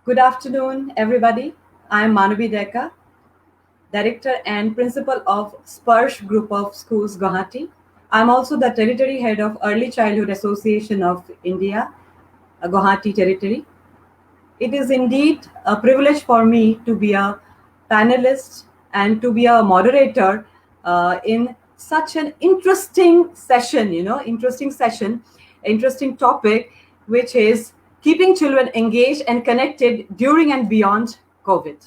Good afternoon, everybody. I'm Manavi Deka, Director and Principal of Sparsh Group of Schools, Guwahati. I'm also the Territory Head of Early Childhood Association of India, Guwahati Territory. It is indeed a privilege for me to be a panelist and to be a moderator in such an interesting topic, which is keeping children engaged and connected during and beyond COVID.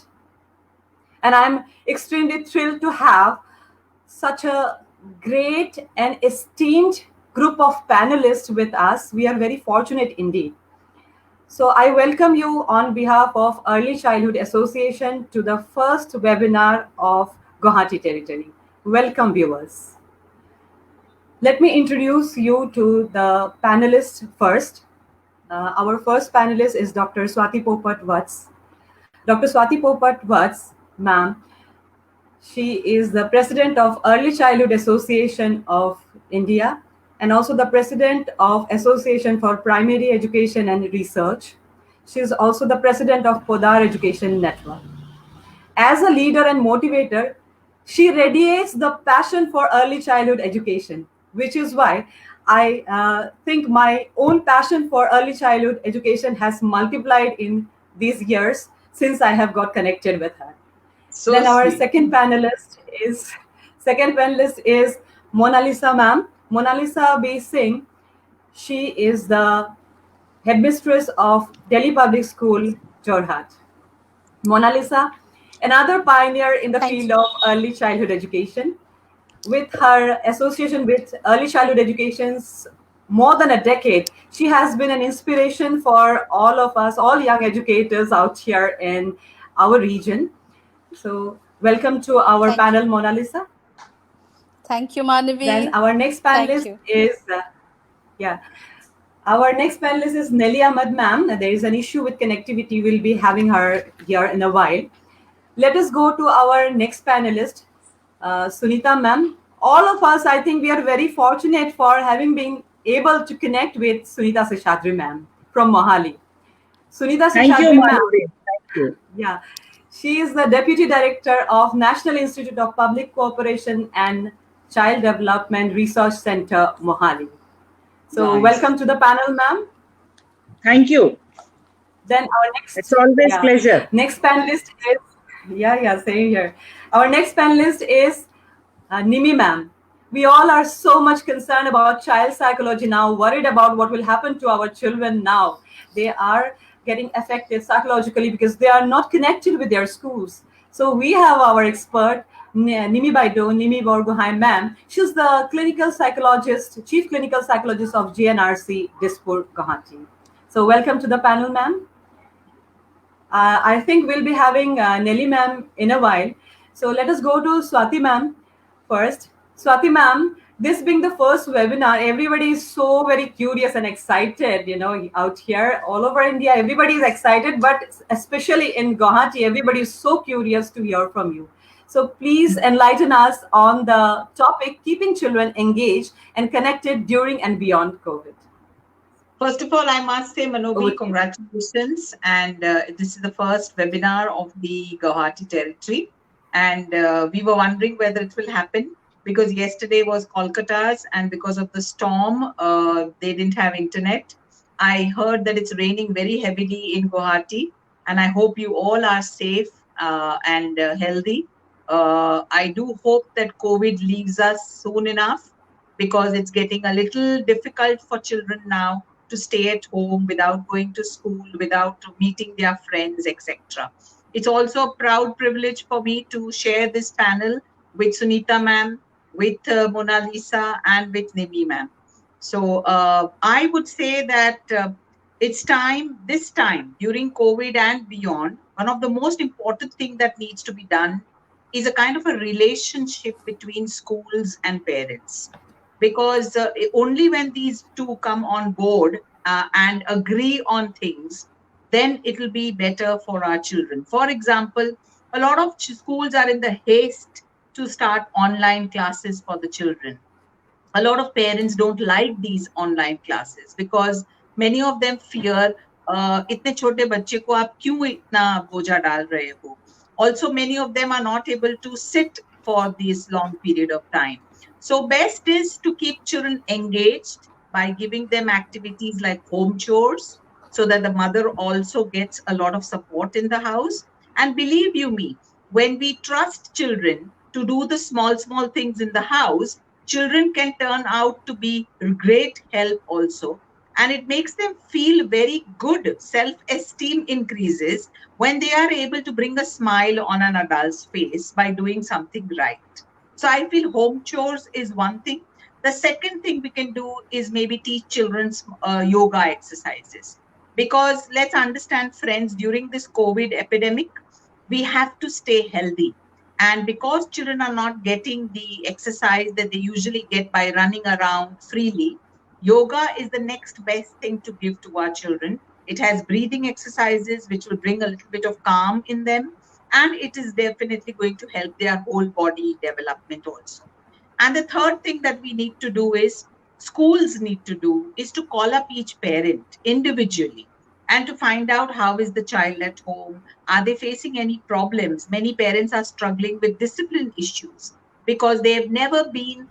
And I'm extremely thrilled to have such a great and esteemed group of panelists with us. We are very fortunate indeed. So I welcome you on behalf of Early Childhood Association to the first webinar of Guwahati Territory. Welcome, viewers. Let me introduce you to the panelists first. Our first panelist is Dr. Swati Popat Vats. Dr. Swati Popat Vats, ma'am, she is the president of Early Childhood Association of India and also the president of Association for Primary Education and Research. She is also the president of Podar Education Network. As a leader and motivator, she radiates the passion for early childhood education, which is why I think my own passion for early childhood education has multiplied in these years since I have got connected with her. So then our sweet. second panelist is Mona Lisa ma'am. Mona Lisa B. Singh. She is the headmistress of Delhi Public School, Jorhat. Mona Lisa, another pioneer in the Thank field you. of early childhood education. With her association with early childhood educations more than a decade, she has been an inspiration for all of us, all young educators out here in our region. So, welcome to our Thank panel, you. Mona Lisa. Thank you, Manavi. Then our next Thank panelist you. is, yeah, our next panelist is Nelly Ahmad ma'am. There is an issue with connectivity. We'll be having her here in a while. Let us go to our next panelist, Sunita ma'am. All of us, I think we are very fortunate for having been able to connect with Sunita Seshadri ma'am from Mohali. Sunita Thank you, Seshadri ma'am. Madhuri. Thank you. Yeah, she is the Deputy Director of National Institute of Public Cooperation and Child Development Research Center, Mohali. So, Nice. welcome to the panel, ma'am. Thank you. Then our It's always pleasure. next panelist is same here. Our next panelist is Nimi ma'am. We all are so much concerned about child psychology now, worried about what will happen to our children now. They are getting affected psychologically because they are not connected with their schools. So we have our expert, Nimi Baido, Nimi Borgohain ma'am. She's the clinical psychologist, chief clinical psychologist of GNRC Dispur Guwahati. So welcome to the panel, ma'am. I think we'll be having Nelly ma'am in a while. So let us go to Swati ma'am first. Swati ma'am, this being the first webinar, everybody is so very curious and excited, out here all over India, everybody is excited, but especially in Guwahati, everybody is so curious to hear from you. So please enlighten us on the topic, keeping children engaged and connected during and beyond COVID. First of all, I must say, Manobi, congratulations. And this is the first webinar of the Guwahati territory. And we were wondering whether it will happen because yesterday was Kolkata's and because of the storm, they didn't have internet. I heard that it's raining very heavily in Guwahati. And I hope you all are safe and healthy. I do hope that COVID leaves us soon enough because it's getting a little difficult for children now to stay at home without going to school, without meeting their friends, etc. It's also a proud privilege for me to share this panel with Sunita ma'am, with Mona Lisa, and with Nimi ma'am. So I would say that it's time, this time, during COVID and beyond, one of the most important things that needs to be done is a kind of a relationship between schools and parents, because only when these two come on board and agree on things, then it will be better for our children. For example, a lot of schools are in the haste to start online classes for the children. A lot of parents don't like these online classes because many of them fear इतने छोटे बच्चे को आप क्यों इतना बोझा डाल रहे हो? Also, many of them are not able to sit for this long period of time. So best is to keep children engaged by giving them activities like home chores, so that the mother also gets a lot of support in the house. And believe you me, when we trust children to do the small things in the house, children can turn out to be great help also. And it makes them feel very good. Self-esteem increases when they are able to bring a smile on an adult's face by doing something right. So I feel home chores is one thing. The second thing we can do is maybe teach children's yoga exercises. Because let's understand, friends, during this COVID epidemic, we have to stay healthy. And because children are not getting the exercise that they usually get by running around freely, yoga is the next best thing to give to our children. It has breathing exercises which will bring a little bit of calm in them, and it is definitely going to help their whole body development also. And the third thing that we need to do is schools need to do is to call up each parent individually and to find out how is the child at home. Are they facing any problems? Many parents are struggling with discipline issues because they have never been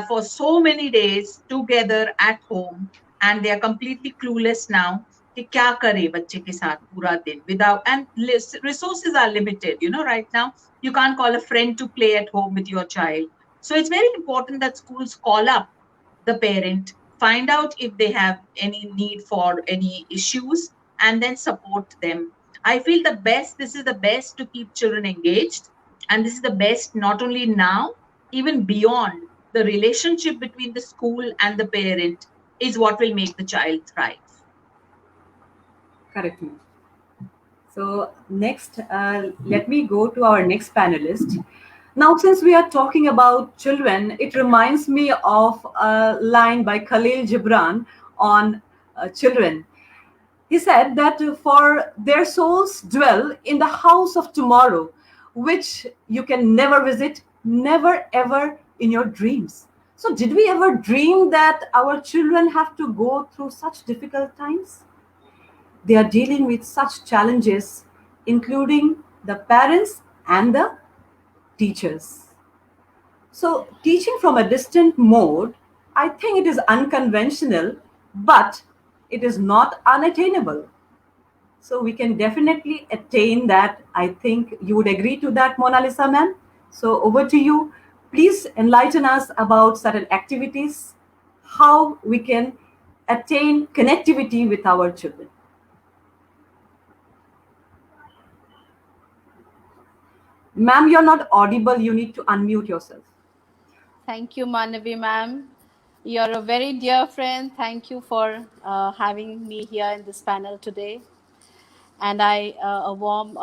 for so many days together at home, and they are completely clueless now कि क्या करे बच्चे के साथ पूरा दिन without, and resources are limited, right now you can't call a friend to play at home with your child. So it's very important that schools call up the parent, find out if they have any need for any issues, and then support them. I feel this is the best to keep children engaged, and this is the best not only now, even beyond. The relationship between the school and the parent is what will make the child thrive. Correct me. So next, let me go to our next panelist. Now, since we are talking about children, it reminds me of a line by Khalil Gibran on children. He said that for their souls dwell in the house of tomorrow, which you can never visit, never ever in your dreams. So, did we ever dream that our children have to go through such difficult times? They are dealing with such challenges, including the parents and the teachers. So, teaching from a distant mode, I think it is unconventional, but it is not unattainable. So, we can definitely attain that. I think you would agree to that, Mona Lisa, ma'am. So, over to you. Please enlighten us about certain activities, how we can attain connectivity with our children. Ma'am, you're not audible. You need to unmute yourself. Thank you, Manavi ma'am. You're a very dear friend. Thank you for having me here in this panel today. And a warm,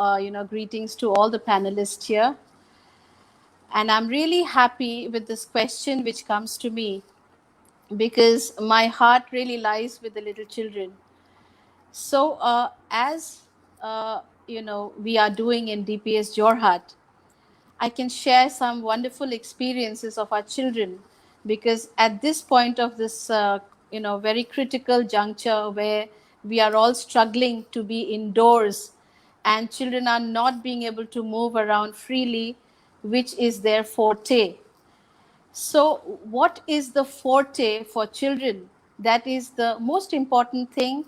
greetings to all the panelists here. And I'm really happy with this question which comes to me because my heart really lies with the little children. So, as we are doing in DPS Jorhat, I can share some wonderful experiences of our children because at this point of this, very critical juncture where we are all struggling to be indoors and children are not being able to move around freely, which is their forte. So, what is the forte for children? That is the most important thing.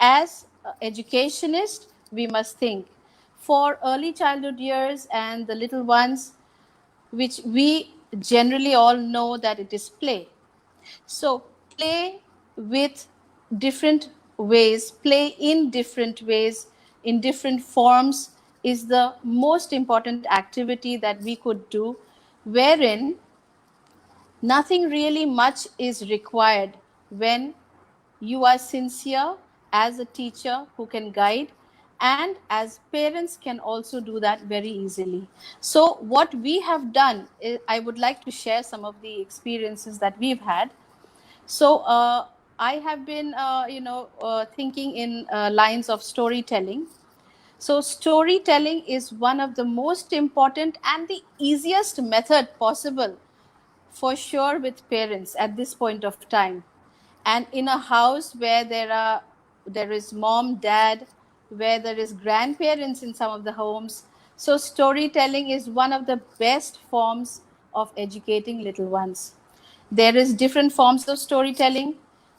As educationists, we must think. For early childhood years and the little ones, which we generally all know that it is play. So, play with different ways, play in different ways, in different forms is the most important activity that we could do, wherein nothing really much is required when you are sincere as a teacher who can guide, and as parents can also do that very easily. So what we have done is, I would like to share some of the experiences that we've had. So I have been thinking in lines of storytelling. So storytelling is one of the most important and the easiest method possible for sure with parents at this point of time, and in a house where there are there is mom, dad, where there is grandparents in some of the homes. So storytelling is one of the best forms of educating little ones. There is different forms of storytelling.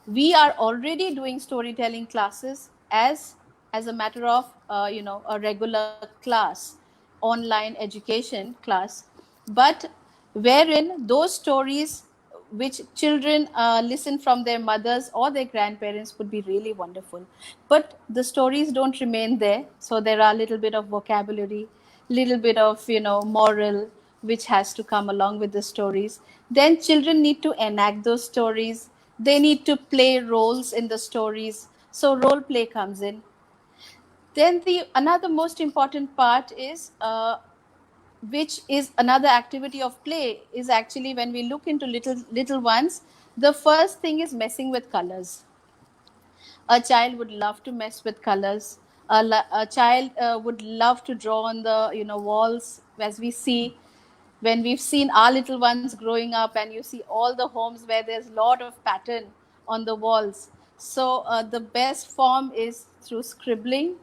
We are already doing storytelling classes as a matter of a regular class, online education class, but wherein those stories which children listen from their mothers or their grandparents would be really wonderful. But the stories don't remain there, so there are a little bit of vocabulary, little bit of moral which has to come along with the stories. Then children need to enact those stories. They need to play roles in the stories. So role play comes in. Then the another most important part is which is another activity of play, is actually when we look into little ones, the first thing is messing with colors. A child would love to mess with colors. A child would love to draw on the walls, as we see when we've seen our little ones growing up, and you see all the homes where there's a lot of pattern on the walls. So the best form is through scribbling,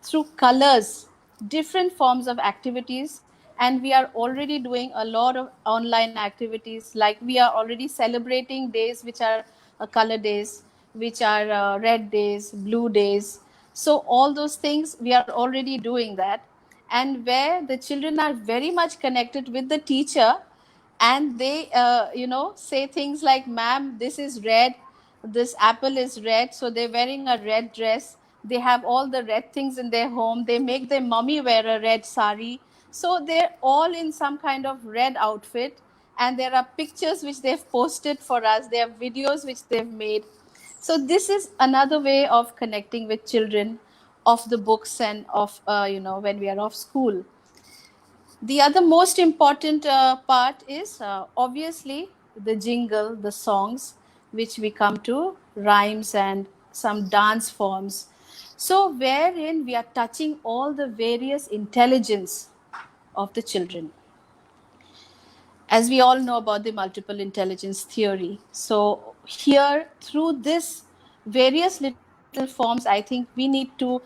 through colors, different forms of activities. And we are already doing a lot of online activities, like we are already celebrating days which are color days, which are red days, blue days. So all those things we are already doing that, and where the children are very much connected with the teacher, and they say things like, ma'am, this is red, this apple is red, so they're wearing a red dress. They have all the red things in their home. They make their mummy wear a red sari, so they're all in some kind of red outfit. And there are pictures which they've posted for us, there are videos which they've made. So this is another way of connecting with children of the books and of when we are off school. The other most important part is obviously the jingle, the songs, which we come to, rhymes and some dance forms. So wherein we are touching all the various intelligence of the children. As we all know about the multiple intelligence theory. So here, through this various little forms, I think we need to,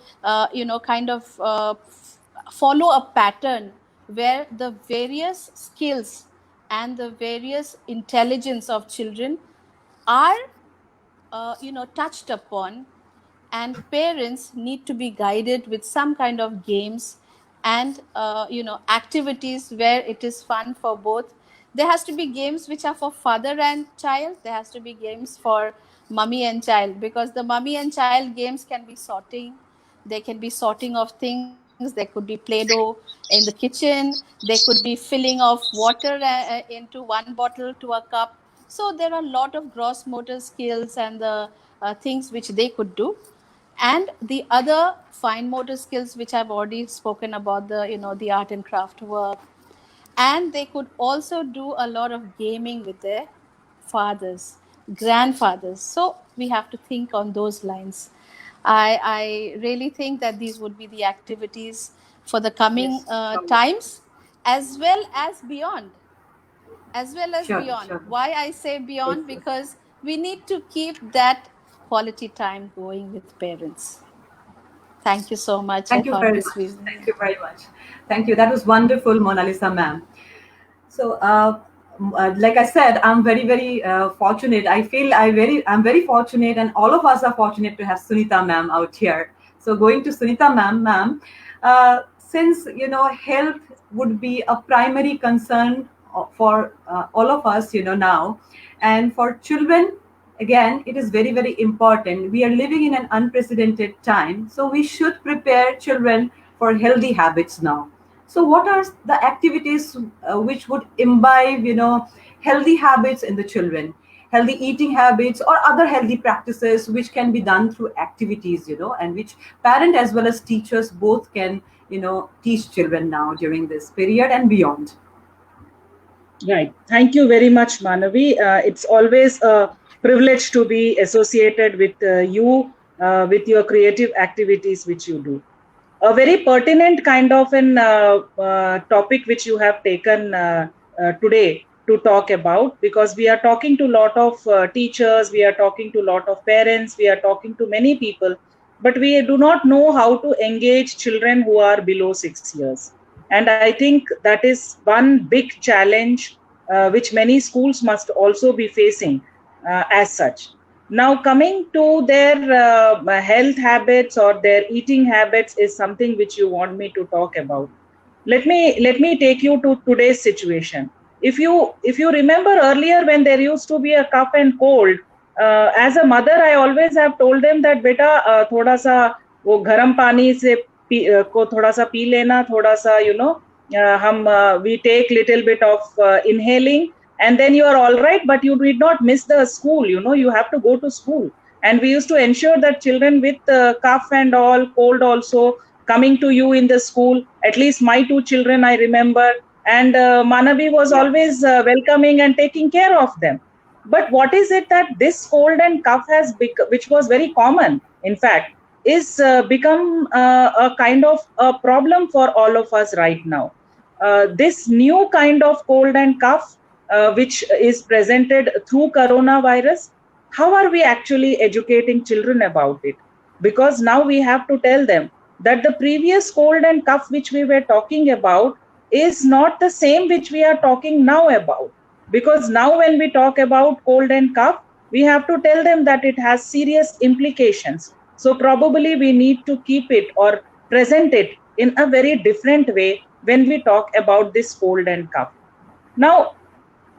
follow a pattern where the various skills and the various intelligence of children are, touched upon, and parents need to be guided with some kind of games and activities where it is fun for both. There has to be games which are for father and child. There has to be games for mummy and child, because the mummy and child games can be sorting. There can be sorting of things. There could be Play-Doh in the kitchen. There could be filling of water into one bottle to a cup. So there are a lot of gross motor skills and the things which they could do. And the other fine motor skills which I've already spoken about, the art and craft work. And they could also do a lot of gaming with their fathers, grandfathers. So we have to think on those lines. I really think that these would be the activities for the coming times, as well as beyond. Sure. Why I say beyond? Yes. Because we need to keep that quality time going with parents. Thank you so much. I Thank you thought very this much. was. Thank you very much. Thank you. That was wonderful, Mona Lisa ma'am. So, like I said, I'm very fortunate. I feel I'm very fortunate, and all of us are fortunate to have Sunita ma'am out here. So, going to Sunita ma'am, since health would be a primary concern for all of us, now, and for children, again, it is very important. We are living in an unprecedented time, so we should prepare children for healthy habits now. So what are the activities which would imbibe healthy habits in the children, healthy eating habits or other healthy practices which can be done through activities, and which parent as well as teachers both can teach children now during this period and beyond. Right. Thank you very much, Manavi. It's always a privilege to be associated with you, with your creative activities which you do. A very pertinent kind of an topic which you have taken today to talk about, because we are talking to a lot of teachers, we are talking to a lot of parents, we are talking to many people but we do not know how to engage children who are below 6 years. And I think that is one big challenge which many schools must also be facing as such. Now, coming to their health habits or their eating habits is something which you want me to talk about. Let me take you to today's situation. If you remember earlier when there used to be a cough and cold, as a mother, I always have told them that beta thoda sa वो गर्म पानी से को थोड़ा सा P लेना, थोड़ा सा हम we take little bit of inhaling, and then you are all right, but you did not miss the school. You have to go to school. And we used to ensure that children with cough and all, cold also, coming to you in the school. At least my 2 children I remember, and Manavi was always welcoming and taking care of them. But what is it that this cold and cough has become, which was very common, in fact, is become a kind of a problem for all of us right now. This new kind of cold and cough, which is presented through coronavirus, how are we actually educating children about it? Because now we have to tell them that the previous cold and cough which we were talking about is not the same which we are talking now about. Because now when we talk about cold and cough, we have to tell them that it has serious implications. So probably we need to keep it or present it in a very different way when we talk about this cold and cough. Now,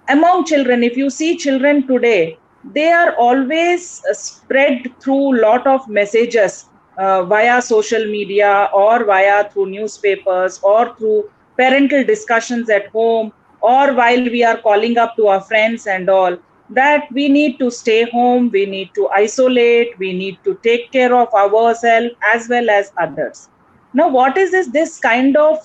among children, if you see children today, they are always spread through a lot of messages via social media or via through newspapers or through parental discussions at home, or while we are calling up to our friends and all, that we need to stay home, we need to isolate, we need to take care of ourselves as well as others. Now, what is this kind of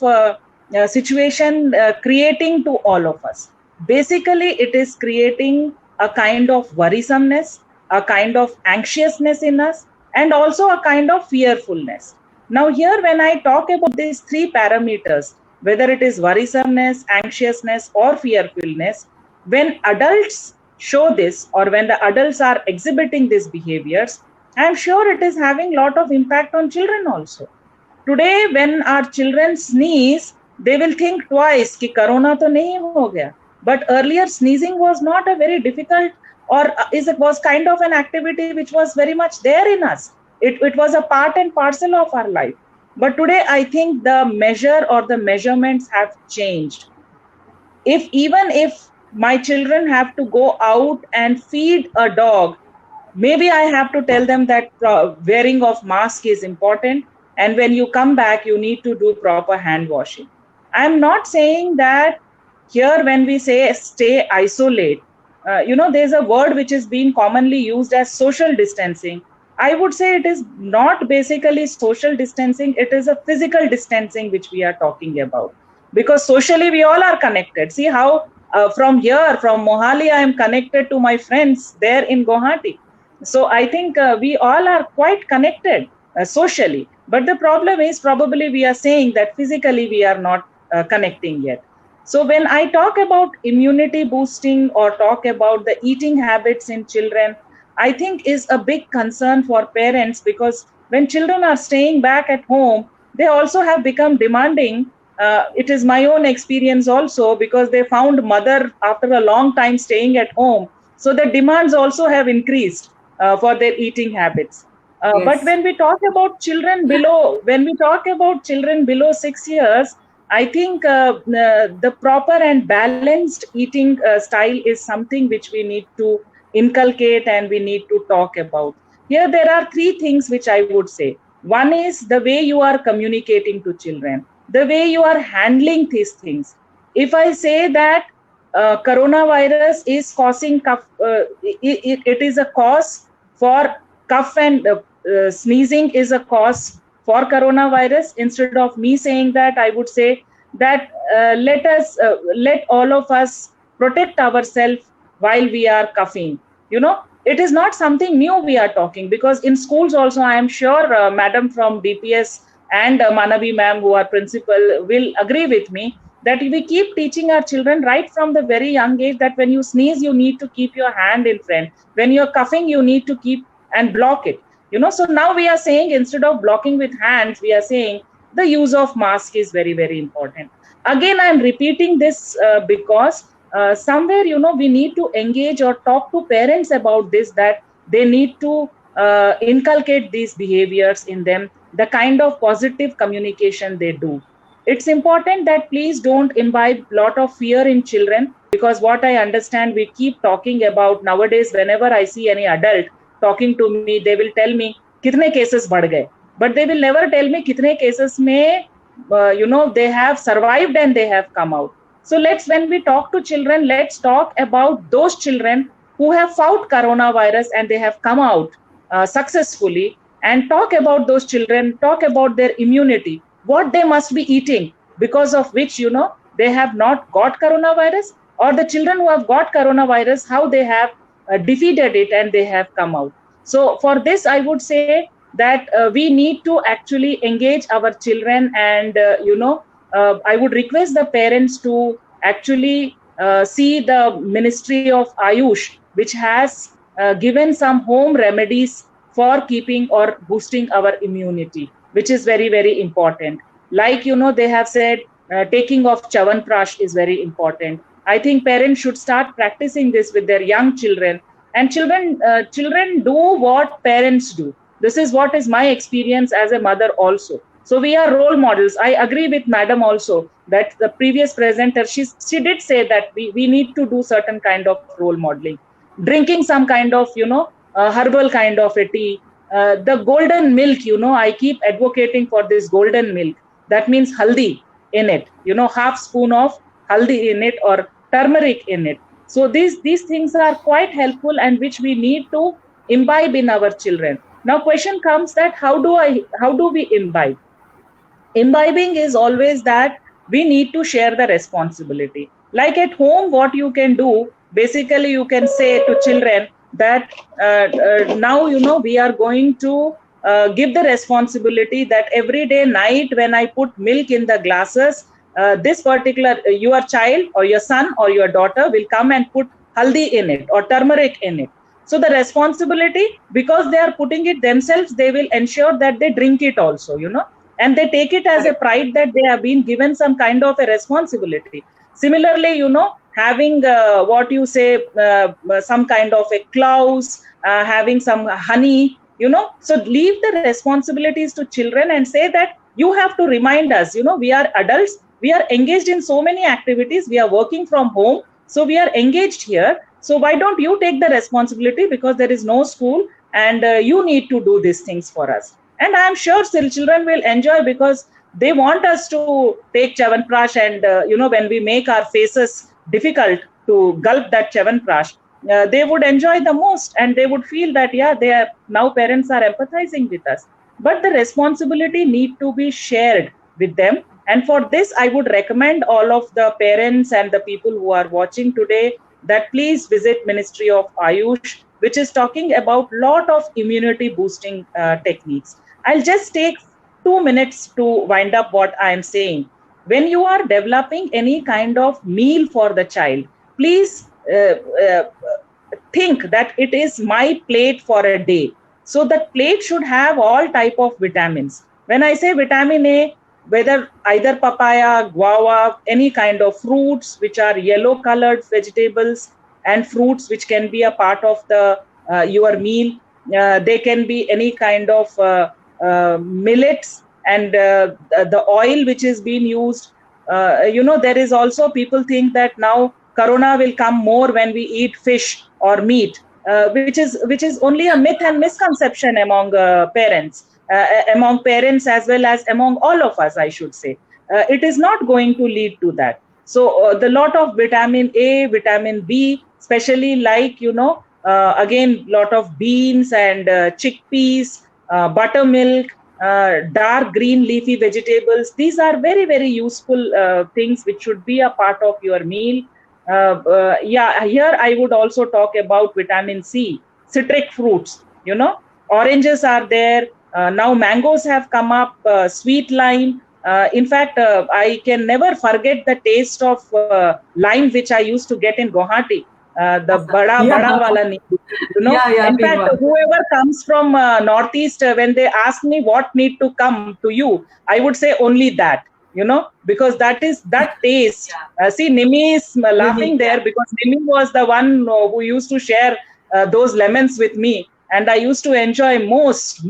situation creating to all of us? Basically, it is creating a kind of worrisomeness, a kind of anxiousness in us, and also a kind of fearfulness. Now, here when I talk about these 3 parameters, whether it is worrisomeness, anxiousness, or fearfulness, when adults show this or when the adults are exhibiting these behaviors, I'm sure it is having a lot of impact on children also. Today, when our children sneeze, they will think twice कि corona तो नहीं हो गया. But earlier, sneezing was not a very difficult or was kind of an activity which was very much there in us. It was a part and parcel of our life. But today, I think the measure or the measurements have changed. Even if my children have to go out and feed a dog, maybe I have to tell them that wearing of mask is important. And when you come back, you need to do proper hand washing. I'm not saying that here when we say stay isolate, there's a word which is being commonly used as social distancing. I would say it is not basically social distancing, it is a physical distancing which we are talking about. Because socially we all are connected. See how from here, from Mohali, I am connected to my friends there in Guwahati. So I think we all are quite connected socially. But the problem is probably we are saying that physically we are not connecting yet. So when I talk about immunity boosting or talk about the eating habits in children, I think is a big concern for parents, because when children are staying back at home, they also have become demanding. It is my own experience also, because they found mother after a long time staying at home. So the demands also have increased for their eating habits. Yes. But when we talk about children below 6 years, I think the proper and balanced eating style is something which we need to inculcate and we need to talk about. Here there are 3 things which I would say. One is the way you are communicating to children, the way you are handling these things. If I say that coronavirus is causing cough, it is a cause for cough and sneezing is a cause for coronavirus, instead of me saying that, I would say that let all of us protect ourselves while we are coughing. It is not something new we are talking, because in schools also, I am sure Madam from DPS and Manavi ma'am, who are principal, will agree with me that we keep teaching our children right from the very young age that when you sneeze, you need to keep your hand in front. When you're coughing, you need to keep and block it. So now we are saying, instead of blocking with hands, we are saying the use of mask is very, very important. Again, I'm repeating this because somewhere, we need to engage or talk to parents about this, that they need to inculcate these behaviors in them, the kind of positive communication they do. It's important that please don't imbibe a lot of fear in children, because what I understand, we keep talking about nowadays, whenever I see any adult talking to me, they will tell me, kitne cases बढ़ गए, but they will never tell me kitne cases में, they have survived and they have come out. So when we talk to children, let's talk about those children who have fought coronavirus and they have come out successfully, and talk about those children, talk about their immunity, what they must be eating, because of which, they have not got coronavirus, or the children who have got coronavirus, how they have defeated it and they have come out. So for this, I would say that we need to actually engage our children, and I would request the parents to actually see the Ministry of Ayush, which has given some home remedies for keeping or boosting our immunity, which is very, very important. Like, they have said taking of Chyawanprash is very important. I think parents should start practicing this with their young children, and children do what parents do. This is what is my experience as a mother also. So we are role models. I agree with Madam also that the previous presenter, she did say that we need to do certain kind of role modeling. Drinking some kind of, herbal kind of a tea. The golden milk, I keep advocating for this golden milk. That means haldi in it, half spoon of haldi in it, or turmeric in it. So these things are quite helpful, and which we need to imbibe in our children. Now question comes that how do we imbibe? Imbibing is always that we need to share the responsibility. Like at home, what you can do, basically you can say to children that now, we are going to give the responsibility that every day night when I put milk in the glasses, this particular, your child or your son or your daughter will come and put haldi in it or turmeric in it. So the responsibility, because they are putting it themselves, they will ensure that they drink it also, and they take it as a pride that they have been given some kind of a responsibility. Similarly, having some kind of a clause, having some honey, so leave the responsibilities to children and say that you have to remind us, we are adults, we are engaged in so many activities, we are working from home, so we are engaged here. So why don't you take the responsibility, because there is no school and you need to do these things for us. And I am sure still children will enjoy, because they want us to take Chyawanprash, and when we make our faces difficult to gulp that Chyawanprash, they would enjoy the most, and they would feel that now parents are empathizing with us. But the responsibility need to be shared with them. And for this, I would recommend all of the parents and the people who are watching today that please visit Ministry of Ayush, which is talking about lot of immunity boosting techniques. I'll just take 2 minutes to wind up what I am saying. When you are developing any kind of meal for the child, please think that it is my plate for a day. So that plate should have all type of vitamins. When I say vitamin A, whether either papaya, guava, any kind of fruits which are yellow colored vegetables, and fruits which can be a part of the your meal. They can be any kind of millets, and the oil which is being used. There is also, people think that now corona will come more when we eat fish or meat, which is only a myth and misconception among parents. Among parents as well as among all of us, I should say. It is not going to lead to that. So the lot of vitamin A, vitamin B, especially like, again, lot of beans and chickpeas, buttermilk, dark green leafy vegetables. These are very, very useful things which should be a part of your meal. Here I would also talk about vitamin C, citric fruits, oranges are there. Now mangoes have come up, sweet lime. In fact, I can never forget the taste of lime which I used to get in Guwahati. The bada Yeah. wala needu, you know. Yeah, yeah, In big fact, one. whoever comes from Northeast, when they ask me what need to come to you, I would say only that, you know, because that is that taste. See, Nimi is laughing Unique, there yeah. because Nimi was the one who used to share those lemons with me, and I used to enjoy most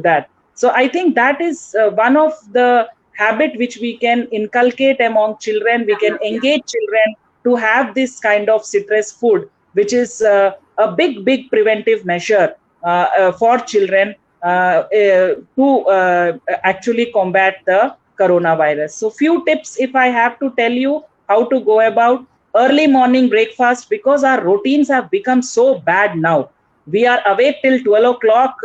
that. So I think that is one of the habit which we can inculcate among children. We can Yeah. engage children to have this kind of citrus food, which is a big preventive measure for children to actually combat the coronavirus. So few tips if I have to tell you how to go about early morning breakfast, because our routines have become so bad now. We are awake till 12 o'clock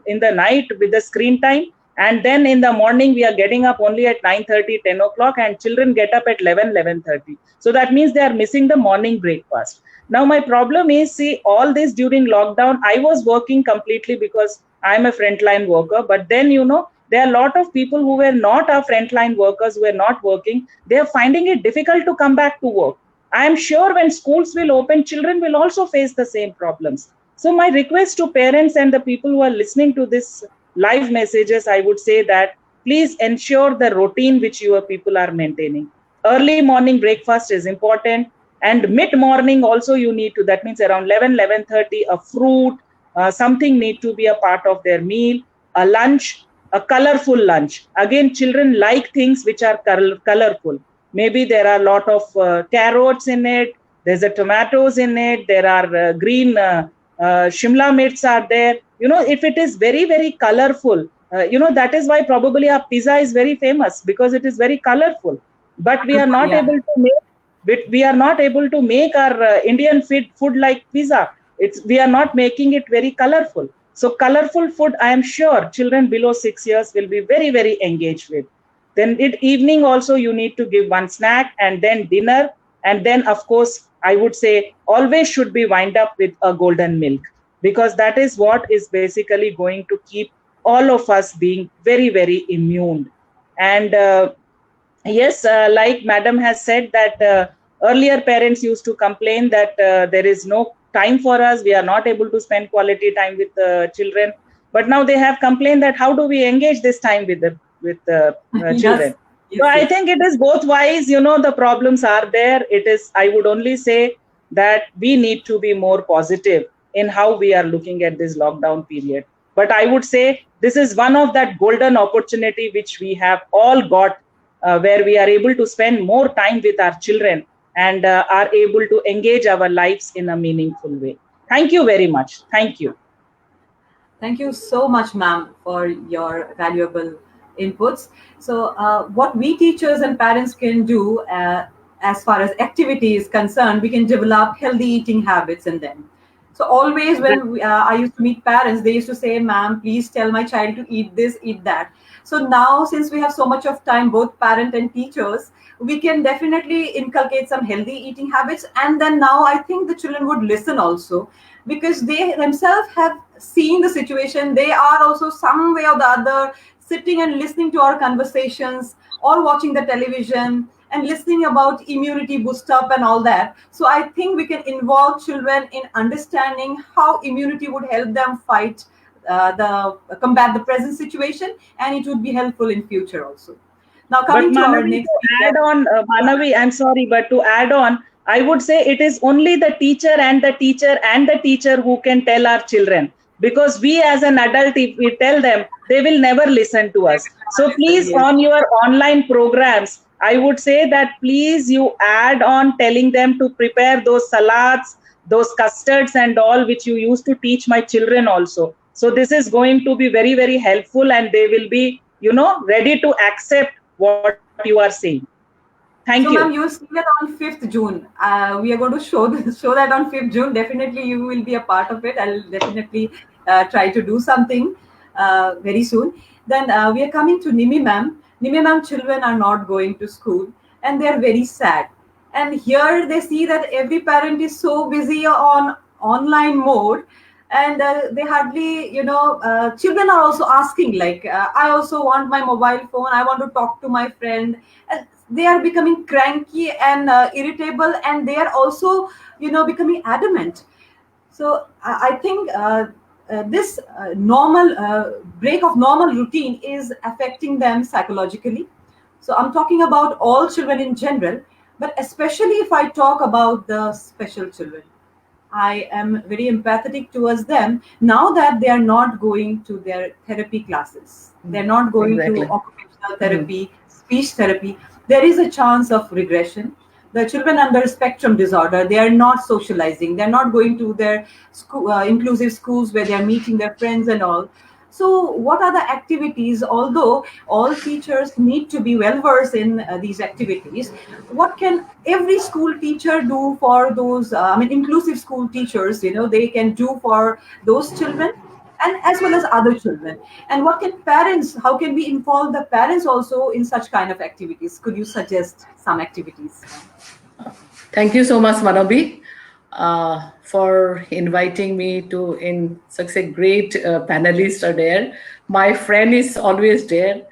in the night with the screen time, and then in the morning we are getting up only at 9:30, 10 o'clock, and children get up at 11:30. So that means they are missing the morning breakfast. Now my problem is, see, all this during lockdown I was working completely because I'm a frontline worker, but then, you know, there are a lot of people who were not our frontline workers, who were not working. They are finding it difficult to come back to work. I am sure when schools will open, children will also face the same problems. So my request to parents and the people who are listening to this live messages, I would say that please ensure the routine which your people are maintaining. Early morning breakfast is important, and mid morning also you need to, that means around 11:30, a fruit, something need to be a part of their meal. A lunch, a colorful lunch. Again, children like things which are colorful. Maybe there are a lot of carrots in it, there's a tomatoes in it, there are green shimla mirch are there. You know, if it is very colorful, you know, that is why probably our pizza is very famous, because it is very colorful. But we are not Yeah. able to make, we are not able to make our Indian food like pizza. We are not making it very colorful. So colorful food, I am sure children below 6 years will be very engaged with. Then at evening also you need to give one snack, and then dinner, and then of course I would say always should be wind up with a golden milk, because that is what is basically going to keep all of us being very immune. And yes, like madam has said that earlier parents used to complain that there is no time for us, we are not able to spend quality time with children, but now they have complained that how do we engage this time with the Yes. children. So I Yes. think it is both wise, you know, the problems are there. It is, I would only say that we need to be more positive in how we are looking at this lockdown period. But I would say this is one of that golden opportunity which we have all got, where we are able to spend more time with our children and are able to engage our lives in a meaningful way. Thank you very much. Thank you. Thank you so much, ma'am, for your valuable inputs. So, what we teachers and parents can do, as far as activity is concerned, we can develop healthy eating habits in them. So, always when I used to meet parents, they used to say, "Ma'am, please tell my child to eat this, eat that." So now, since we have so much of time, both parent and teachers, we can definitely inculcate some healthy eating habits. And then now, I think the children would listen also, because they themselves have seen the situation. They are also some way or the other sitting and listening to our conversations, or watching the television and listening about immunity boost up and all that. So I think we can involve children in understanding how immunity would help them fight the combat the present situation, and it would be helpful in future also. Now But coming to our Manavi, next to speaker. add on, Manavi, I'm sorry, but to add on, I would say it is only the teacher and the teacher and the teacher who can tell our children. Because we as an adult, if we tell them, they will never listen to us. So please, Yes. on your online programs, I would say that please you add on telling them to prepare those salads, those custards and all, which you used to teach my children also. So this is going to be very helpful, and they will be, you know, ready to accept what you are saying. Thank you. So, ma'am, you'll see that on 5th June. We are going to show show that on 5th June. Definitely, you will be a part of it. I'll definitely try to do something very soon. Then we are coming to Nimi ma'am. Nimi ma'am, children are not going to school, and they are very sad. And here they see that every parent is so busy on online mode. and they hardly, children are also asking, like, I also want my mobile phone, I want to talk to my friend. And they are becoming cranky and irritable, and they are also, becoming adamant. So I think this normal break of normal routine is affecting them psychologically. So I'm talking about all children in general, but especially if I talk about the special children, I am very empathetic towards them now that they are not going to their therapy classes. They're not going to Exactly. occupational therapy, speech therapy. There is a chance of regression. The children under spectrum disorder, they are not socializing. They're not going to their school, inclusive schools where they're meeting their friends and all. So, what are the activities? Although all teachers need to be well versed in these activities, what can every school teacher do for those? Inclusive school teachers, they can do for those children, and as well as other children. And what can parents? How can we involve the parents also in such kind of activities? Could you suggest some activities? Thank you so much, Manabi, for inviting me to in such a great panelists are there. My friend is always there.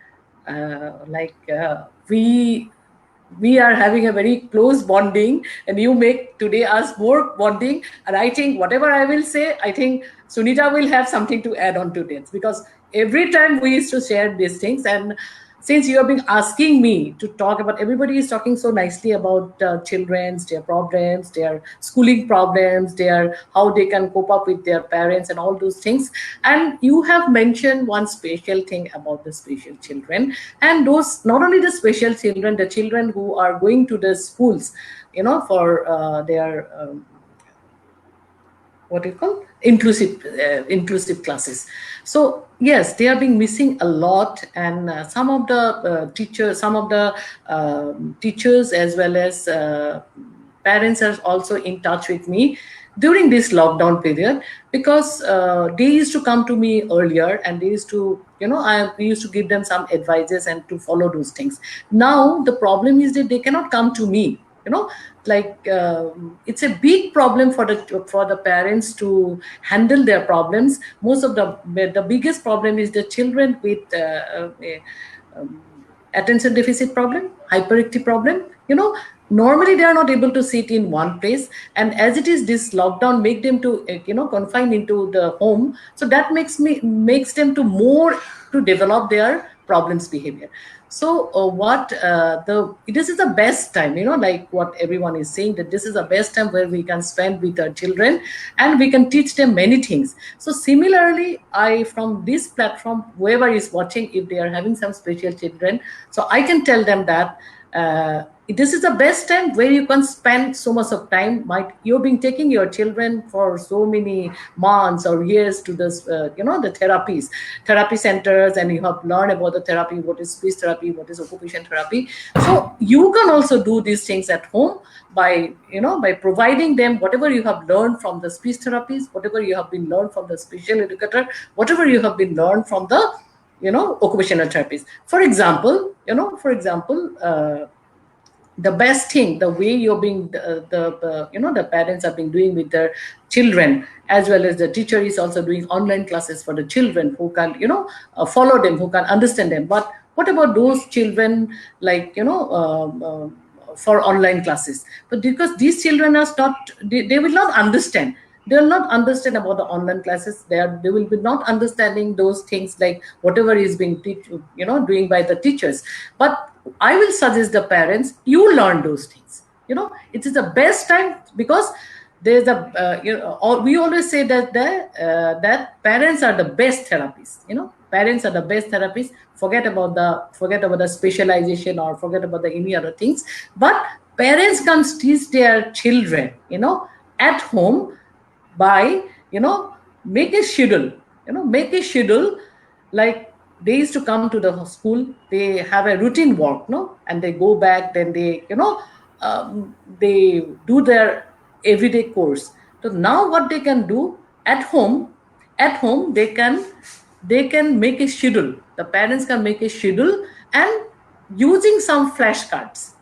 We are having a very close bonding, and you make today us more bonding. And I think whatever I will say, I think Sunita will have something to add on to this, because every time we used to share these things. And since you have been asking me to talk about, everybody is talking so nicely about children's, their problems, their schooling problems, their how they can cope up with their parents and all those things. And you have mentioned one special thing about the special children, and those not only the special children, the children who are going to the schools, for their what do you call inclusive classes. So yes, they are being missing a lot. And some of the teachers as well as parents are also in touch with me during this lockdown period, because they used to come to me earlier, and they used to, we used to give them some advices and to follow those things. Now the problem is that they cannot come to me, it's a big problem for the parents to handle their problems. Most of the biggest problem is the children with attention deficit problem, hyperactive problem. Normally they are not able to sit in one place, and as it is, this lockdown make them to confined into the home. So that makes them to more to develop their problems behavior. So this is the best time, like what everyone is saying, that this is the best time where we can spend with our children and we can teach them many things. So similarly, from this platform, whoever is watching, if they are having some special children, so I can tell them that this is the best time where you can spend so much of time. You've been taking your children for so many months or years to this, the therapy centers, and you have learned about the therapy, what is speech therapy, what is occupation therapy. So you can also do these things at home by providing them whatever you have learned from the speech therapies, whatever you have been learned from the special educator, whatever you have been learned from the occupational therapies. For example, the best thing, the way you're being the parents have been doing with their children, as well as the teacher is also doing online classes for the children who can follow them, who can understand them. But what about those children, for online classes? But because these children are not, they will not understand. They will not understand about the online classes. They will be not understanding those things, like whatever is being doing by the teachers. But I will suggest the parents, you learn those things. It is the best time, because there's we always say that that parents are the best therapists. Parents are the best therapists. Forget about the specialization, or forget about any other things. But parents can teach their children, at home, by make a schedule. Like they used to come to the school, they have a routine work, and they go back, then they they do their everyday course. So now what they can do at home, they can make a schedule. The parents can make a schedule, and using some flashcards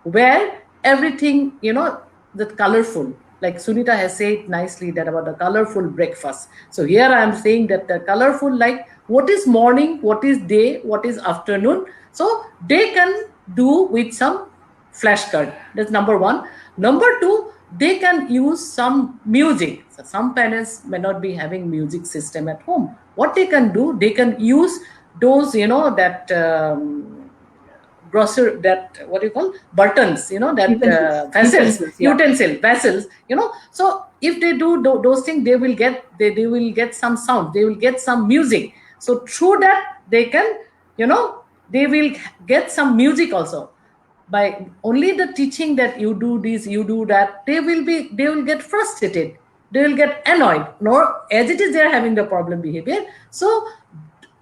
where everything, the colorful, Like Sunita has said nicely that about the colorful breakfast. So here I am saying that the colorful, like what is morning, what is day, what is afternoon. So they can do with some flashcard. That's number one. Number two, they can use some music. So some parents may not be having music system at home. What they can do, they can use those, you know, that grocery, that what do you call, buttons, you know, that vessels, you know. So if they do those things, they will get some sound, they will get some music. So through that they can, you know, they will get some music also. By only the teaching that you do this, you do that, they will get frustrated, they will get annoyed, nor as it is they are having the problem behavior. So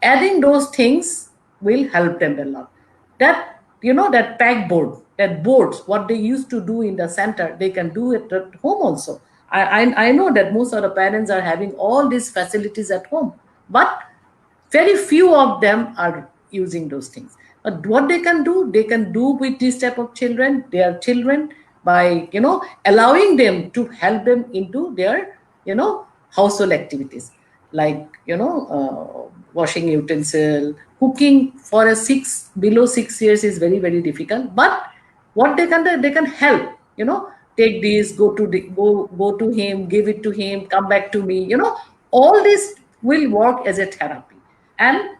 adding those things will help them a lot. That, you know, that pegboard, that boards, what they used to do in the center, they can do it at home also. I know that most of the parents are having all these facilities at home, but very few of them are using those things. But what they can do with this type of children, their children, by, you know, allowing them to help them into their, you know, household activities, like, you know, washing utensil, cooking. For a below 6 years is very, very difficult. But what they can do, they can help, you know, take this, go to him, give it to him, come back to me, you know. All this will work as a therapy. And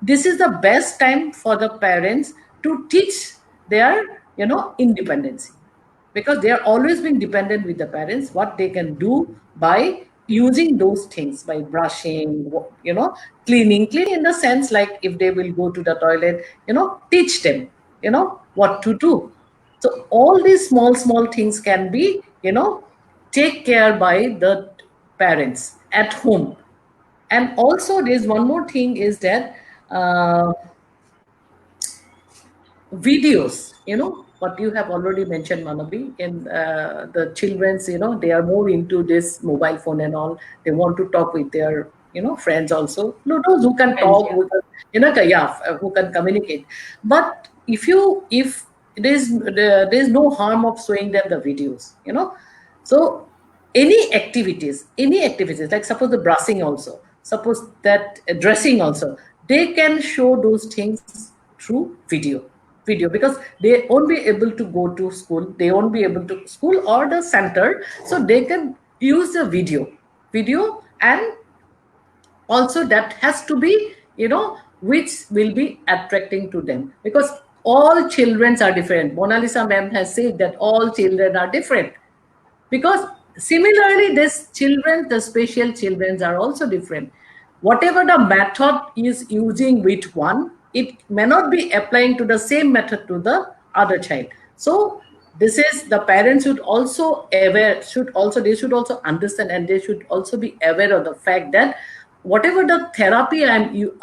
this is the best time for the parents to teach their, you know, independence, because they are always being dependent with the parents. What they can do by using those things, by brushing, you know, cleaning in the sense, like if they will go to the toilet, you know, teach them, you know, what to do. So all these small things can be, you know, take care by the parents at home. And also there's one more thing is that videos, you know, what you have already mentioned, Manavi, in the children's, you know, they are more into this mobile phone and all. They want to talk with their, you know, friends also. No, those who can talk, who can, you know, who can communicate. But if there's no harm of showing them the videos, you know. So any activities, like suppose the brushing also, suppose that dressing also, they can show those things through video, because they won't be able to go to school, they won't be able to school or the center. So they can use the video. And also that has to be, you know, which will be attracting to them, because all children are different. Mona Lisa ma'am has said that all children are different, because similarly this children, the special children, are also different. Whatever the method is using with one, it may not be applying to the same method to the other child. So this is, the parents should also aware, they should also understand, and they should also be aware of the fact that whatever the therapy I'm you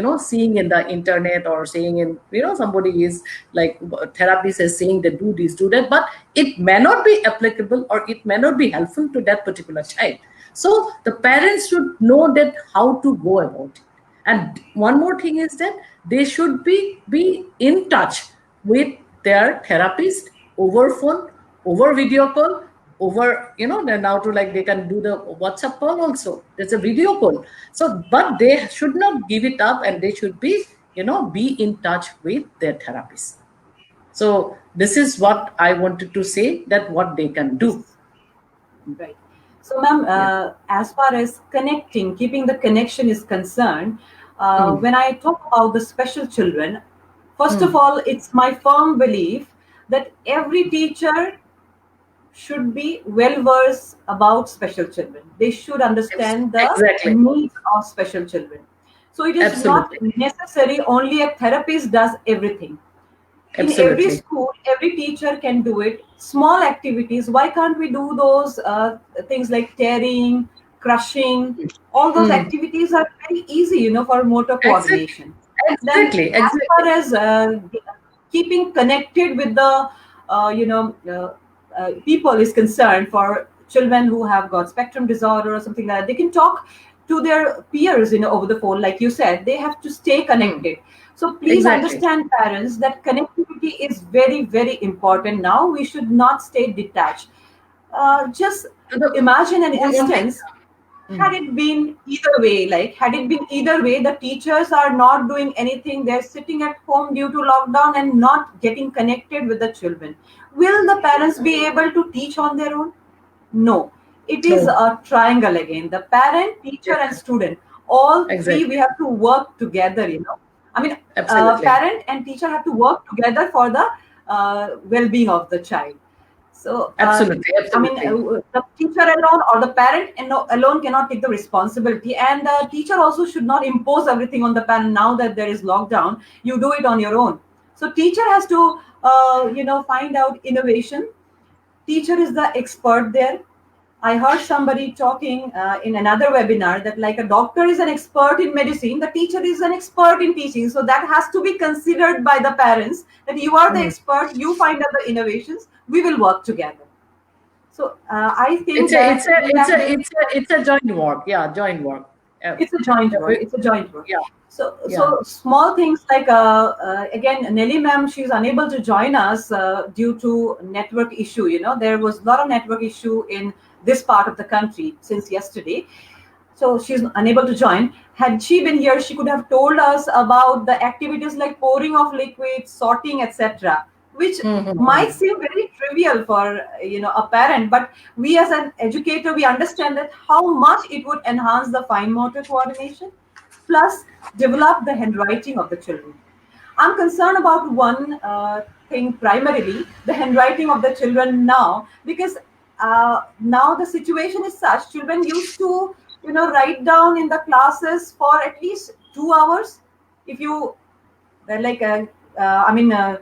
know, seeing in the internet, or seeing in, you know, somebody is like therapist is saying that do this, do that, but it may not be applicable, or it may not be helpful to that particular child. So the parents should know that how to go about it. And one more thing is that they should be in touch with their therapist over phone, over video call, over, you know, now to, like, they can do the WhatsApp call also. There's a video call. So, but they should not give it up, and they should be, you know, be in touch with their therapist. So this is what I wanted to say, that what they can do. Right. So, ma'am, as far as keeping the connection is concerned, when I talk about the special children, first of all, it's my firm belief that every teacher should be well versed about special children. They should understand the needs of special children. So it is not necessary only a therapist does everything. In every school, every teacher can do it. Small activities. Why can't we do those things like tearing, crushing? All those activities are very easy, you know, for motor coordination. Exactly. As far as keeping connected with the, people is concerned, for children who have got spectrum disorder or something like that, they can talk to their peers, you know, over the phone. Like you said, they have to stay connected. So please understand, parents, that connectivity is very, very important now. We should not stay detached. just The- imagine an one thing- instance. Had it been either way, like had it been either way, the teachers are not doing anything, they're sitting at home due to lockdown and not getting connected with the children, will the parents be able to teach on their own? No. It is No. a triangle again. The parent, teacher, and Yes. student. All three, Exactly. we have to work together, I mean, Absolutely. parent and teacher have to work together for the well-being of the child. So, Absolutely. I mean, the teacher alone or the parent alone cannot take the responsibility, and the teacher also should not impose everything on the parent. Now that there is lockdown, you do it on your own. So, teacher has to, find out innovation. Teacher is the expert there. I heard somebody talking in another webinar that like a doctor is an expert in medicine, the teacher is an expert in teaching. So that has to be considered by the parents that you are the expert, you find out the innovations, we will work together. So I think It's a joint work. Yeah, joint work. it's a joint work. It's a joint work. Yeah. So small things like again, Nelly ma'am, she's unable to join us due to network issue. There was a lot of network issue in this part of the country since yesterday. So she's unable to join. Had she been here, she could have told us about the activities like pouring of liquids, sorting, etc., which might seem very trivial for a parent, but we as an educator, we understand that how much it would enhance the fine motor coordination, plus develop the handwriting of the children. I'm concerned about one thing primarily, the handwriting of the children now, because now the situation is such, children used to, write down in the classes for at least 2 hours. If you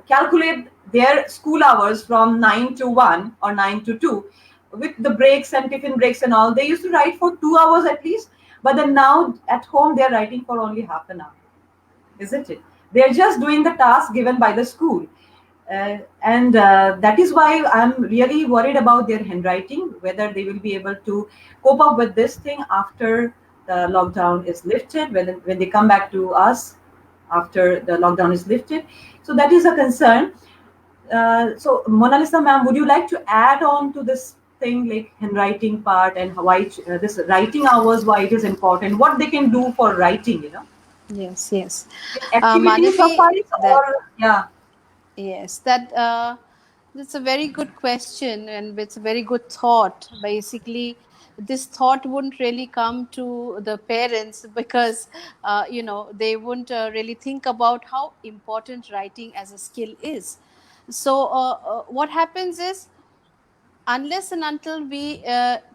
calculate their school hours from 9 to 1 or 9 to 2, with the breaks and tiffin breaks and all, they used to write for 2 hours at least. But then now at home, they're writing for only half an hour. Isn't it? They're just doing the task given by the school. And that is why I'm really worried about their handwriting, whether they will be able to cope up with this thing after the lockdown is lifted, when they come back to us after the lockdown is lifted. So that is a concern. So Mona Lisa ma'am, would you like to add on to this thing, like handwriting part, and why this writing hours, why it is important, what they can do for writing, Yes, yes. activities Manavi, yes, that's a very good question, and it's a very good thought. Basically, this thought wouldn't really come to the parents because they wouldn't really think about how important writing as a skill is. So what happens is, unless and until we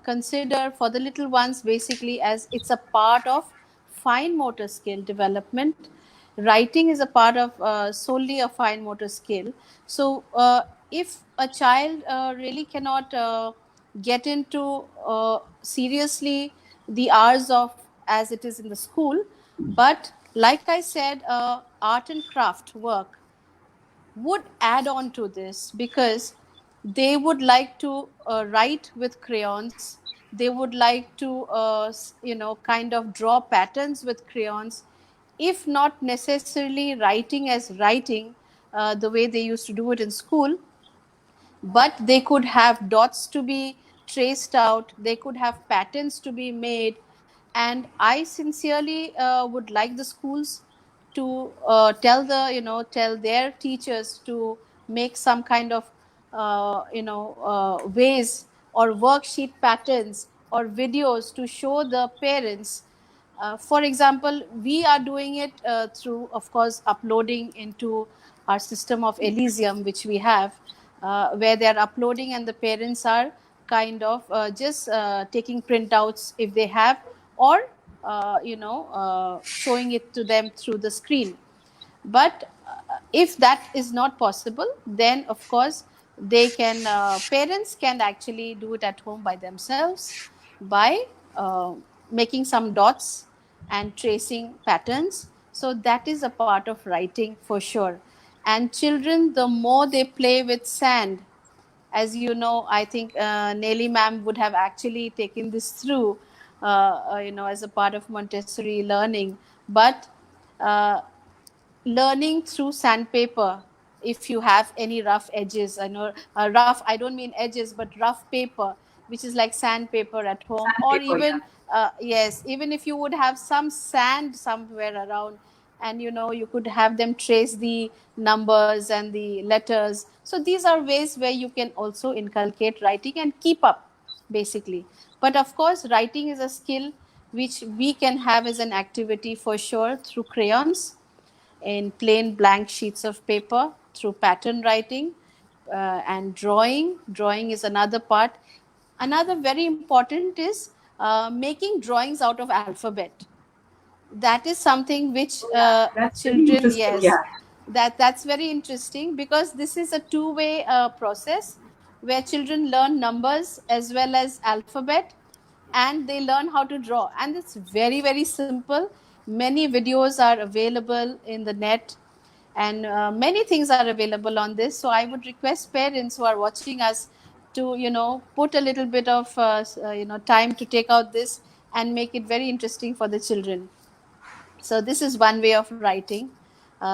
consider for the little ones basically as it's a part of fine motor skill development, writing is a part of solely a fine motor skill. So if a child really cannot get into seriously the hours of as it is in the school, but like I said, art and craft work would add on to this, because they would like to write with crayons, they would like to kind of draw patterns with crayons, if not necessarily writing as writing the way they used to do it in school, but they could have dots to be traced out, they could have patterns to be made. And I sincerely would like the schools to tell their teachers to make some kind of ways or worksheet patterns or videos to show the parents. For example, we are doing it through, of course, uploading into our system of Elysium, which we have, where they are uploading and the parents are kind of just taking printouts if they have, or showing it to them through the screen. But if that is not possible, then of course they can parents can actually do it at home by themselves by making some dots and tracing patterns. So that is a part of writing for sure. And children, the more they play with sand, as you know, I think Nelly ma'am would have actually taken this through as a part of Montessori learning. But uh, learning through sandpaper, if you have any rough edges, I know rough, I don't mean edges, but rough paper, which is like sandpaper at home, or Sandpaper, even yes, even if you would have some sand somewhere around, and you could have them trace the numbers and the letters. So these are ways where you can also inculcate writing and keep up, basically. But of course, writing is a skill which we can have as an activity for sure, through crayons, in plain blank sheets of paper, through pattern writing, and drawing is another part. Another very important is making drawings out of alphabet. That is something which That's very children, interesting. yes, Yeah. that's very interesting, because this is a two-way process where children learn numbers as well as alphabet, and they learn how to draw, and it's very, very simple. Many videos are available in the net, and many things are available on this. So I would request parents who are watching us to put a little bit of time to take out this and make it very interesting for the children. So this is one way of writing,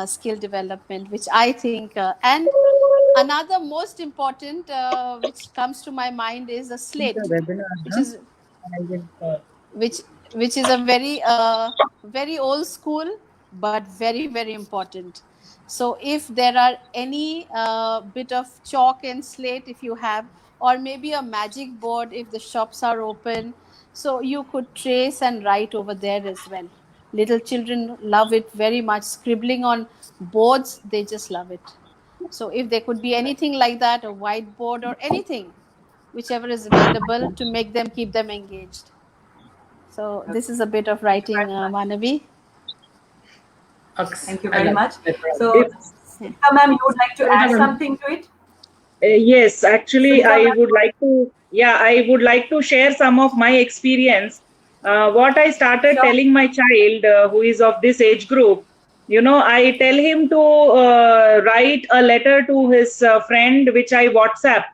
skill development, which I think, and another most important which comes to my mind is a The slate, webinar, which huh? is I will, which which is a very old school, but very, very important. So if there are any bit of chalk and slate, if you have, or maybe a magic board if the shops are open, so you could trace and write over there as well. Little children love it very much. Scribbling on boards, they just love it. So if there could be anything like that, a whiteboard or anything, whichever is available, to make them, keep them engaged. So this is a bit of writing, Manavi. Thank you I very like much. it. So, If- Sita ma'am, you would like to add something to it? Yes, actually, Sunita I ma'am? would like to, yeah, I would like to share some of my experience. What I started Sure. telling my child, who is of this age group, I tell him to write a letter to his friend, which I WhatsApp.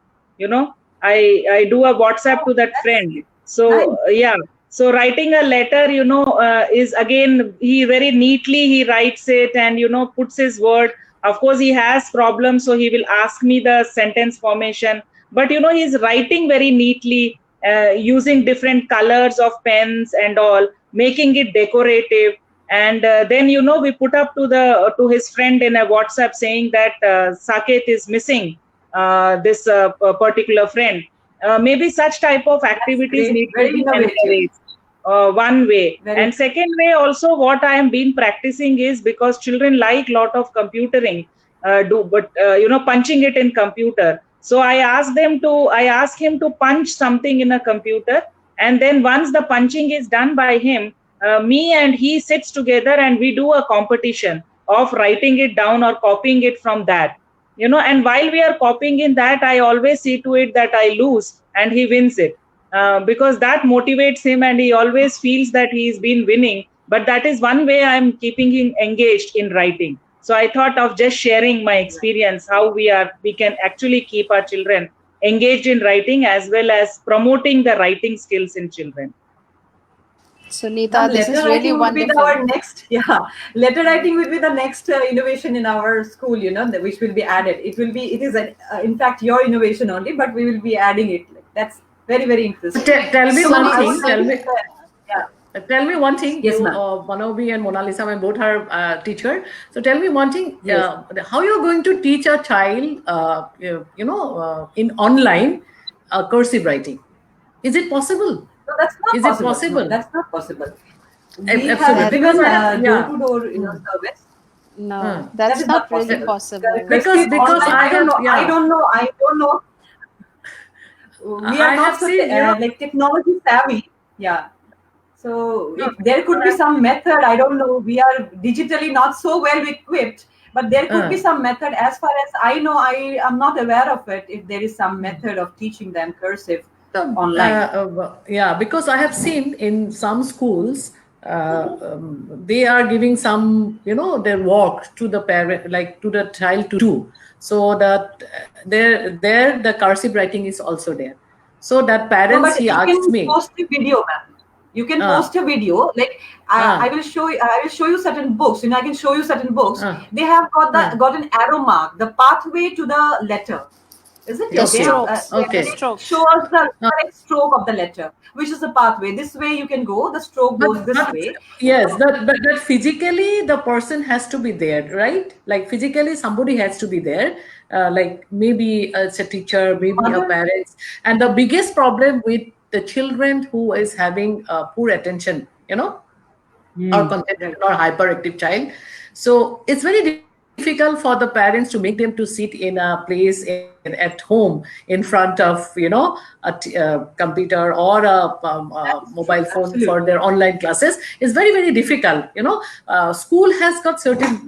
I do a WhatsApp to that friend. So Nice. yeah, so writing a letter, is again, he very neatly he writes it, and puts his word. Of course, he has problems, so he will ask me the sentence formation. But he's writing very neatly, using different colors of pens and all, making it decorative. And then we put up to his friend in a WhatsApp saying that Saket is missing, this particular friend. Maybe such type of activities Great. need to Very be innovative. encouraged. One way. Very And second way also, what I am been practicing is, because children like lot of computering, punching it in computer. So I ask him to punch something in a computer, and then once the punching is done by him, me and he sits together and we do a competition of writing it down or copying it from that. And while we are copying in that, I always see to it that I lose and he wins it. Because that motivates him, and he always feels that he's been winning. But that is one way I'm keeping him engaged in writing. So I thought of just sharing my experience, how we can actually keep our children engaged in writing, as well as promoting the writing skills in children. Sunita, this is letter really writing would be wonderful. our next, letter writing would be the next innovation in our school, which will be added. It is, in fact, your innovation only, but we will be adding it. That's very, very interesting. Tell me So, one I thing. would like to say- yeah. Tell me one thing. Yes, you, ma'am. Manavi and Mona Lisa, both are teacher. So tell me one thing. Yes. How you're going to teach a child, in online cursive writing? Is it possible? No, that's not Is it possible. possible? No, that's not possible. We Absolutely. have Because given I have- yeah. door-to-door service. No, Hmm. that's That is not not really possible. possible. Because Online, I don't know. Yeah. I don't know. We are I not have so seen, like technology savvy. Yeah. So No, if there could be some method, I don't know. We are digitally not so well equipped, but there could be some method. As far as I know, I am not aware of it. If there is some method of teaching them cursive online. Yeah, because I have seen in some schools, they are giving some, their work to the parent, like to the child to do. So that there the cursive writing is also there. So that No, parents, but he you asked can me. post a video, ma'am. You can post a video. Like I will show you. I will show you certain books. I can show you certain books. They have got an arrow mark, the pathway to the letter. Is it? The They have, strokes. Okay. The strokes. show us the correct stroke of the letter, which is the pathway. This way you can go. The stroke goes this way. Yes, but physically the person has to be there, right? Like physically somebody has to be there. Like maybe it's a teacher, maybe a Mother, parent. And the biggest problem with the children who is having poor attention, or concentration or hyperactive child. So it's very difficult for the parents to make them to sit in a place at home in front of a computer or a mobile phone for their online classes. It's very difficult. School has got certain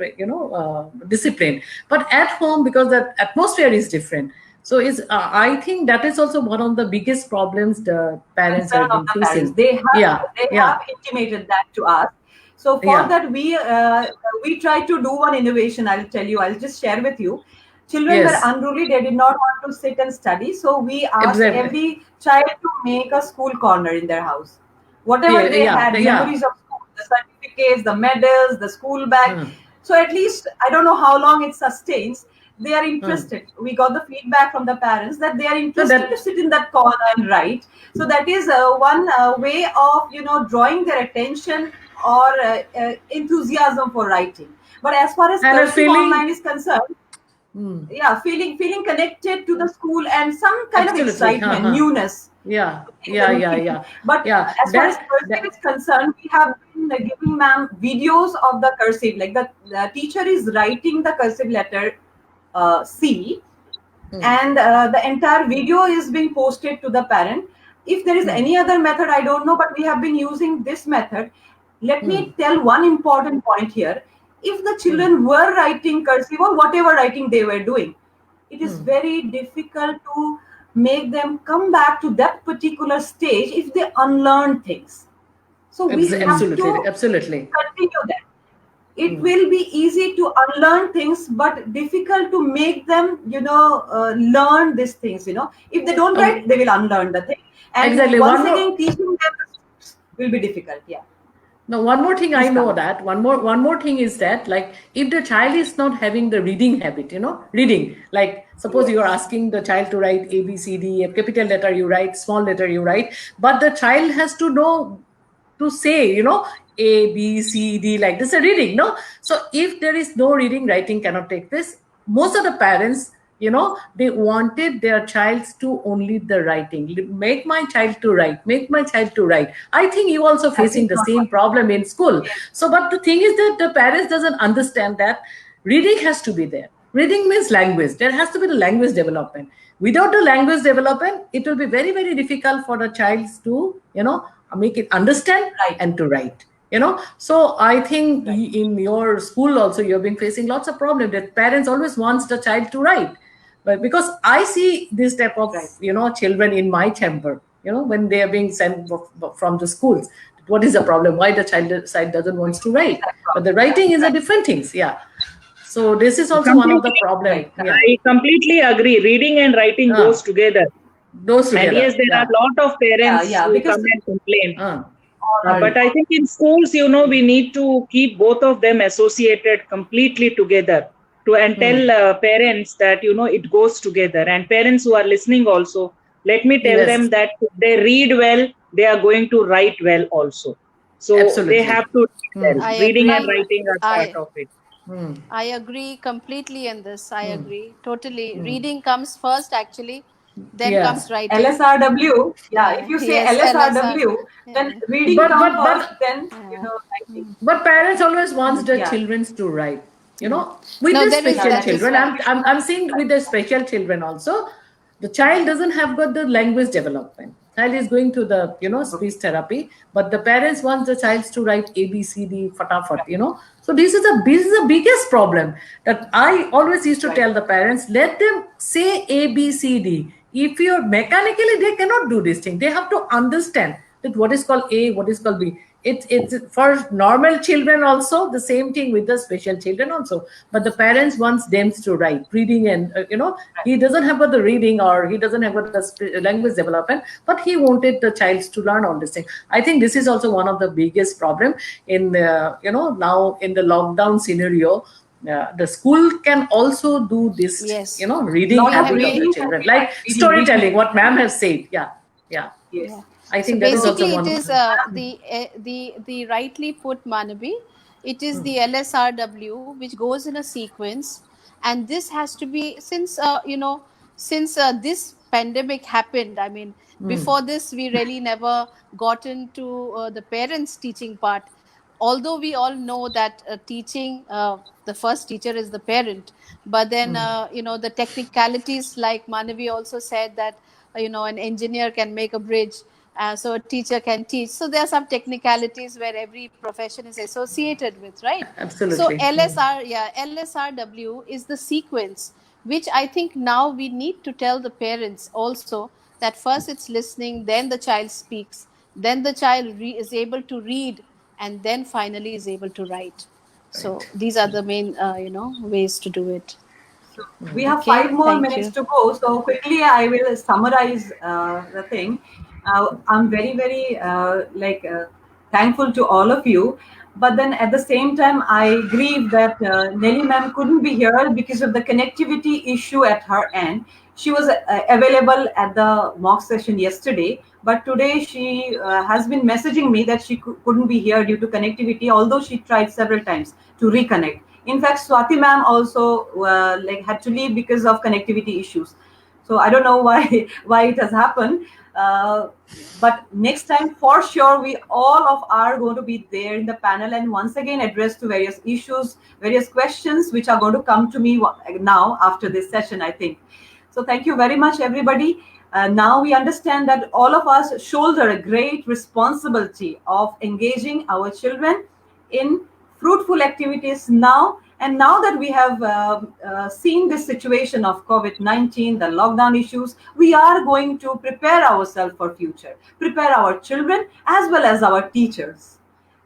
discipline, but at home, because the atmosphere is different, so I think that is also one of the biggest problems the parents concern have of been the parents. facing. They Yeah, have intimated that to us. So for yeah. that, we try to do one innovation. I'll tell you. I'll just share with you. Children were Yes, unruly. They did not want to sit and study. So we asked exactly. every child to make a school corner in their house. Whatever Yeah, they yeah, had, yeah. memories of school, the certificates, the medals, the school bag. Mm. So at least, I don't know how long it sustains. They are interested. We got the feedback from the parents that they are interested to sit in that corner and write. So that is one way of drawing their attention or enthusiasm for writing. But as far as And a cursive feeling. online is concerned, Mm. yeah, feeling connected to the school and some kind of Absolutely. excitement, Uh-huh. newness. Yeah, In the routine. yeah. But Yeah, as far as cursive is concerned, we have been giving ma'am videos of the cursive. Like the teacher is writing the cursive letter C, and the entire video is being posted to the parent. If there is any other method, I don't know, but we have been using this method. Let me tell one important point here. If the children were writing cursive or whatever writing they were doing, it is very difficult to make them come back to that particular stage if they unlearn things. So we have to absolutely. continue that. It will be easy to unlearn things, but difficult to make them, learn these things. If they don't write, they will unlearn the thing. And Exactly. once again, teaching them will be difficult. Yeah. Now, one more thing Please I know come. that one more thing is that, like, if the child is not having the reading habit, reading, like suppose you are asking the child to write A, B, C, D, a capital letter you write, small letter you write, but the child has to know to say, A, B, C, D, like this, a reading, no? So if there is no reading, writing cannot take place. Most of the parents, they wanted their child to only the writing. Make my child to write, make my child to write. I think you also facing the same problem in school. So, but the thing is that the parents doesn't understand that reading has to be there. Reading means language. There has to be the language development. Without the language development, it will be very difficult for the child to, make it understand and to write. So I think in your school also you've been facing lots of problems that parents always wants the child to write. But because I see this type of children in my chamber, when they are being sent from the schools, what is the problem? Why the child side doesn't wants to write? But the writing is a different things. Yeah. So this is also one of the problems. Yeah. I completely agree. Reading and writing goes together. Those together. And yes, there are a lot of parents who come and complain. But I think in schools, we need to keep both of them associated completely together and tell parents that, it goes together. And parents who are listening also, let me tell them that if they read well, they are going to write well also. So Absolutely. they have to read well. Reading and writing are part of it. I agree completely in this. I agree totally. Reading comes first, actually. Then comes writing. LSRW. Yeah, if you say Yes, LSRW, then reading comes first, then writing. But parents always wants their children to write. With the special children, I'm seeing with the special children also, the child doesn't have got the language development. Child is going to the speech therapy, but the parents want the child to write A, B, C, D, fatafat. So this is the biggest problem that I always used to tell the parents. Let them say A, B, C, D. If you're mechanically, they cannot do this thing. They have to understand that what is called A, what is called B. It's for normal children also, the same thing with the special children also. But the parents wants them to write, reading, and he doesn't have the reading or he doesn't have the language development, but he wanted the child to learn all this thing. I think this is also one of the biggest problem in now in the lockdown scenario. the school can also do this, Yes. reading Lot of habit of the reading children, and like reading. storytelling, what ma'am has said. Yeah. Yes. Yeah. I So think that is also basically, one it of is the rightly put, Manavi. It is the LSRW which goes in a sequence, and this has to be since this pandemic happened. I mean, before this, we really never got into the parents teaching part. Although we all know that teaching, the first teacher is the parent, but then the technicalities, like Manavi also said that an engineer can make a bridge, so a teacher can teach. So there are some technicalities where every profession is associated with, right? So Absolutely. LSRW is the sequence, which I think now we need to tell the parents also, that first it's listening, then the child speaks, then the child is able to read, and then finally is able to write. So Right. these are the main ways to do it. So we have Okay, 5 more minutes to go. So quickly, I will summarize the thing. I'm very, very thankful to all of you. But then at the same time, I grieve that Nelly ma'am couldn't be here because of the connectivity issue at her end. She was available at the mock session yesterday, but today she has been messaging me that she couldn't be here due to connectivity, although she tried several times to reconnect. In fact, Swati ma'am also had to leave because of connectivity issues. So I don't know why why it has happened. But next time, for sure, we all of are going to be there in the panel and once again address to various issues, various questions which are going to come to me now after this session, I think. So thank you very much, everybody. Now we understand that all of us shoulder a great responsibility of engaging our children in fruitful activities now. And now that we have seen this situation of COVID-19, the lockdown issues, we are going to prepare ourselves for future, prepare our children as well as our teachers.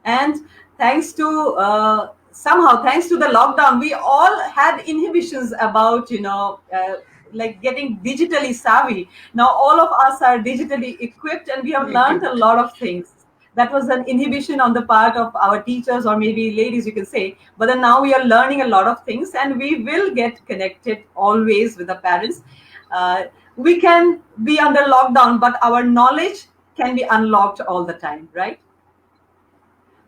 And thanks to thanks to the lockdown, we all had inhibitions about getting digitally savvy. Now all of us are digitally equipped and we have learned a lot of things. That was an inhibition on the part of our teachers, or maybe ladies, you can say. But then now we are learning a lot of things and we will get connected always with the parents. We can be under lockdown, but our knowledge can be unlocked all the time, right?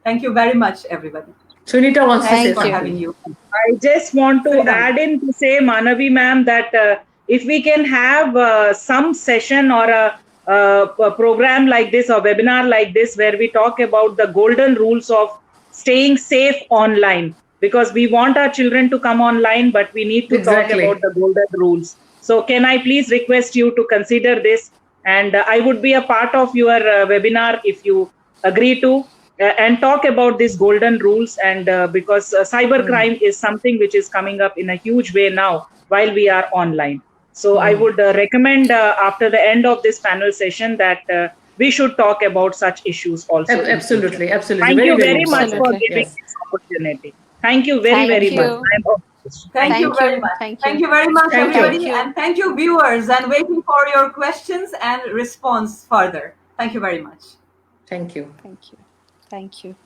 Thank you very much, everybody. Sunita wants to say Thank For you. having you. I just want to Sunita. add in to say, Manavi ma'am, that if we can have some session or a program like this or webinar like this where we talk about the golden rules of staying safe online, because we want our children to come online, but we need to Exactly. talk about the golden rules. So can I please request you to consider this? And I would be a part of your webinar if you agree to. And talk about these golden rules, and because cybercrime is something which is coming up in a huge way now while we are online. So I would recommend after the end of this panel session that we should talk about such issues also. Absolutely. Thank Very, you very very much for Absolutely. giving Yes. this opportunity. Thank you very, Thank very you. much. Thank you Thank very you. much. Thank Thank you. you very much, Thank you. everybody. Thank you. And thank you, viewers, and waiting for your questions and response further. Thank you very much. Thank you. Thank you. Thank you.